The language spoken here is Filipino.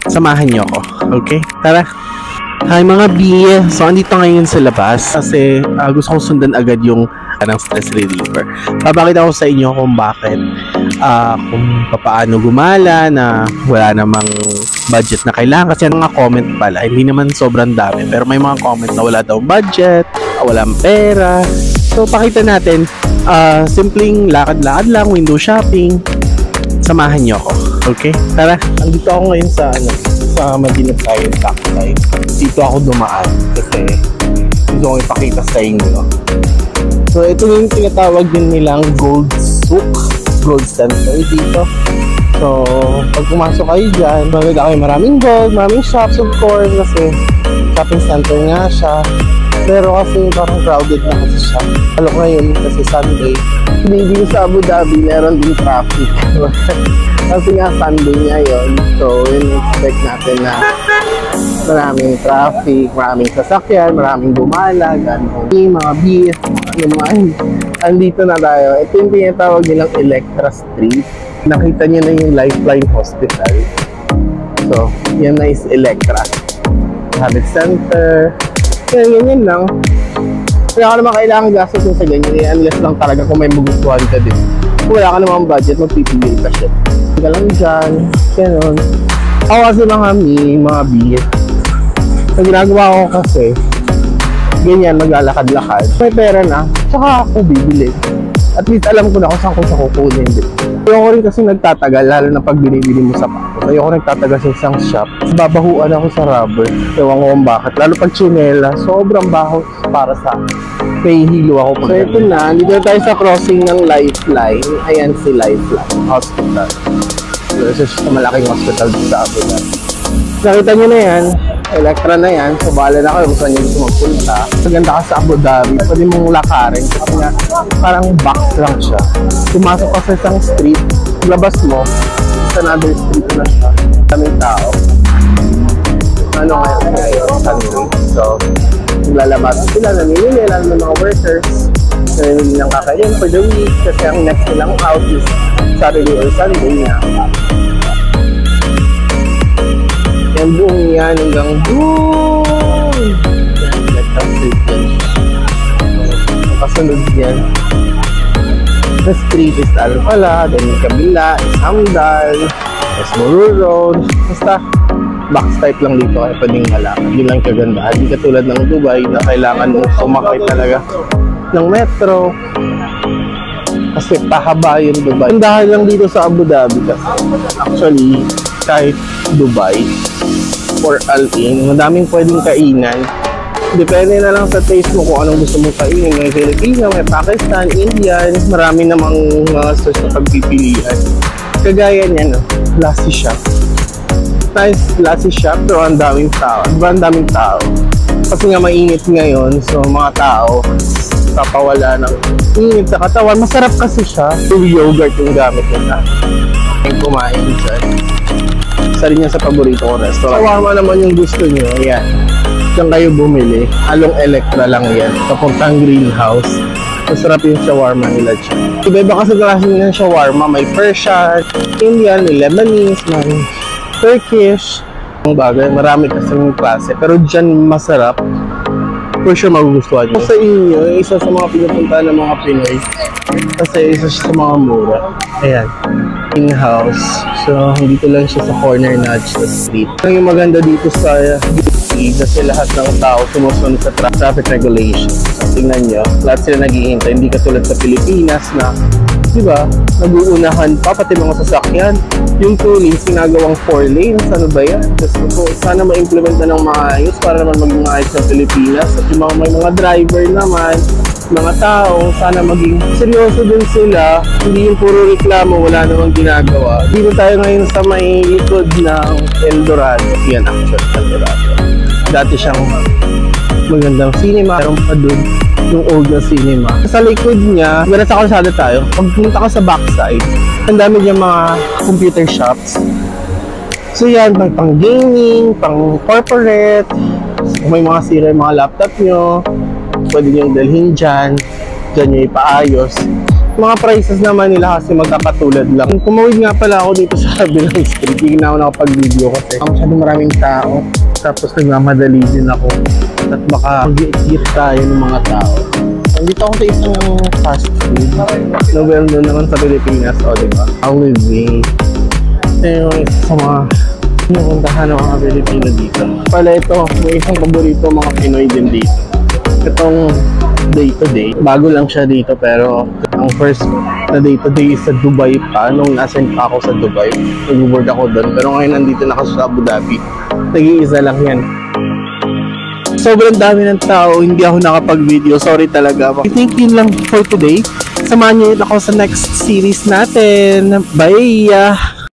Samahan niyo ako. Okay? Tara. Hi mga B! So, andito ngayon sa labas kasi gusto kong sundan agad yung ng stress reliever. Papakita ko sa inyo kung bakit kung paano gumala na wala namang budget na kailangan. Kasi mga comment pala, hindi naman sobrang dami pero may mga comment na wala daw budget, walang pera. So, pakita natin simpleng lakad-lakad lang, window shopping. Samahan niyo ako. Okay? Tara. Andito ako ngayon sa Madinat Science Backside. Dito ako dumaan kasi gusto kong ipakita sa inyo. So, ito yung tinatawag din nilang Gold Souk, Gold Center dito. So, pag pumasok kayo dyan, maganda kayo maraming gold, maraming shops of course kasi shopping center nga siya. Pero kasi parang crowded na kasi siya. Lalo ngayon kasi Sunday. Hindi sa Abu Dhabi, meron din traffic. Kasi nga Sunday ngayon. So, yun expect natin na maraming traffic, maraming sasakyan, maraming gumala, gano'n. Mga beef, andito na tayo. Ito yung tinatawag nilang Electra Street. Nakita niyo na yung Lifeline Hospital. So, yan na is Electra. Habit Center. Ganyan lang. Wala ka naman kailangan gastos sa ganyan. Unless lang talaga kung may magustuhan ka din. Kung wala ka naman budget, magpipigil ka siya. Hindi ka lang dyan. Ganon. Ako kasi mga biyet. Sa ginagawa ko kasi, ganyan, maglalakad-lakad. May pera na, tsaka ako bibili. At least alam ko na kung saan ko siya kukunin. Ayoko rin kasi nagtatagal, lalo na pag binibili mo sa pato. Ayoko nagtatagal sa isang shop. Babahuan ako sa rubber. Ewan ko kung bakit. Lalo pag tsunela, sobrang baho para sa hilo ako. So ito na, dito tayo sa crossing ng Lifeline. Ayan si Lifeline Hospital. So ito sa malaking hospital sa Abu Dhabi. Nakita nyo na yan. Electra na yan. So bahala na kayo kung saan nyo gusto magpunta. Maganda ka sa Abu Dhabi. Pwede mong lakarin. Kasi nga, parang box lang siya. Pumasok ka sa isang street. Labas mo. Sa another street na siya. Daming tao. Ano ngayon? Sunday. So, lalabas sila. Namimili lang ng mga workers. Namimili ng kakain for the week. Kasi ang next nilang out is Saturday or Sunday na. Yan buong yan hanggang doon. Yan, Electra Street yan siya. Ang kasunod yan. The street is Al-Fala, then yung kabila is Hamdal, is Murur Road. Basta, box type lang dito kaya pwedeng malakad. Yun lang kagandahan. Hindi katulad ng Dubai na kailangan mo sumakay talaga ng metro. Kasi pahaba yung Dubai. Ang dahil lang dito sa Abu Dhabi kasi actually, kahit Dubai or Al-In, madaming pwedeng kainan. Depende na lang sa taste mo kung anong gusto mong kainin. May Filipino, may Pakistan, Indian, marami namang mga stores na pagpipilian. Kagaya niya, no? Lassi Shop. Nice Lassi Shop, pero ang daming tao. Diba ang daming tao? Kasi nga mainit ngayon, so mga tao papawala ng init sa katawan. Masarap kasi siya. Yung yogurt yung gamit nila. Yung kumain dyan. Isa rin yan sa paborito ko restaurant. Shawarma naman yung gusto nyo. Ayan. Diyan kayo bumili. Halong Electra lang yan. Papuntang greenhouse. Masarap yung shawarma nila dyan. Iba-iba kasi klase ng shawarma. May Persian, Indian, may Lebanese, may Turkish. Ang bagay. Marami kasi yung klase. Pero dyan masarap. For sure magugustuhan nyo. Sa inyo, isa sa mga pinupunta ng mga Pinoy. Kasi isa siya sa mga mura. Ayan. In-house. So, dito lang siya sa corner na sa street. Yung maganda dito sa kasi lahat ng tao sumusunod sa traffic regulations. So, tingnan nyo, lahat sila naghihintay. Hindi katulad sa Pilipinas na, di ba, nag-uunahan pa pati mga sasakyan. Yung 2 lanes, ginagawang 4 lanes. Ano ba yan? Kasi po, sana ma-implement na ng maayos para naman maging maayos sa Pilipinas. At yung may mga driver naman, mga tao, sana maging seryoso din sila. Hindi yung puro reklamo, wala namang ginagawa. Dito tayo ngayon sa may likod ng Eldorado. Yan, actually, Eldorado. Dati siyang magandang cinema. Meron pa doon yung old na cinema. Sa likod niya, wala sa kalsada tayo. Pag pumunta ka sa backside, ang dami niyang mga computer shops. So yan, pang gaming, pang corporate. Kung may mga sira yung mga laptop nyo, pwede nyo dalhin dyan. Dyan nyo ipaayos. Mga prices naman nila kasi magkakatulad lang. Tumawid nga pala ako dito sa kabilang street. Hindi na ako nakapag-video kasi masyadong maraming tao. Tapos nagmamadali din ako. At baka mag-iit tayo ng mga tao. Nandito ako sa isang fast food. Well known naman sa Pilipinas. O, diba? Living. Ito yung isa sa mga pinupuntahan ng mga Pilipino dito. Pala ito, may isang paborito mga Pinoy din dito. Itong day-to-day. Bago lang siya dito pero ang first na day-to-day is sa Dubai pa. Nung nasan pa ako sa Dubai, nag-board ako doon. Pero ngayon nandito na ako sa Abu Dhabi. Nag-iisa lang yan. Sobrang dami ng tao, hindi ako nakapag-video. Sorry talaga. I think yun lang for today. Samahan niyo ako sa next series natin. Bye!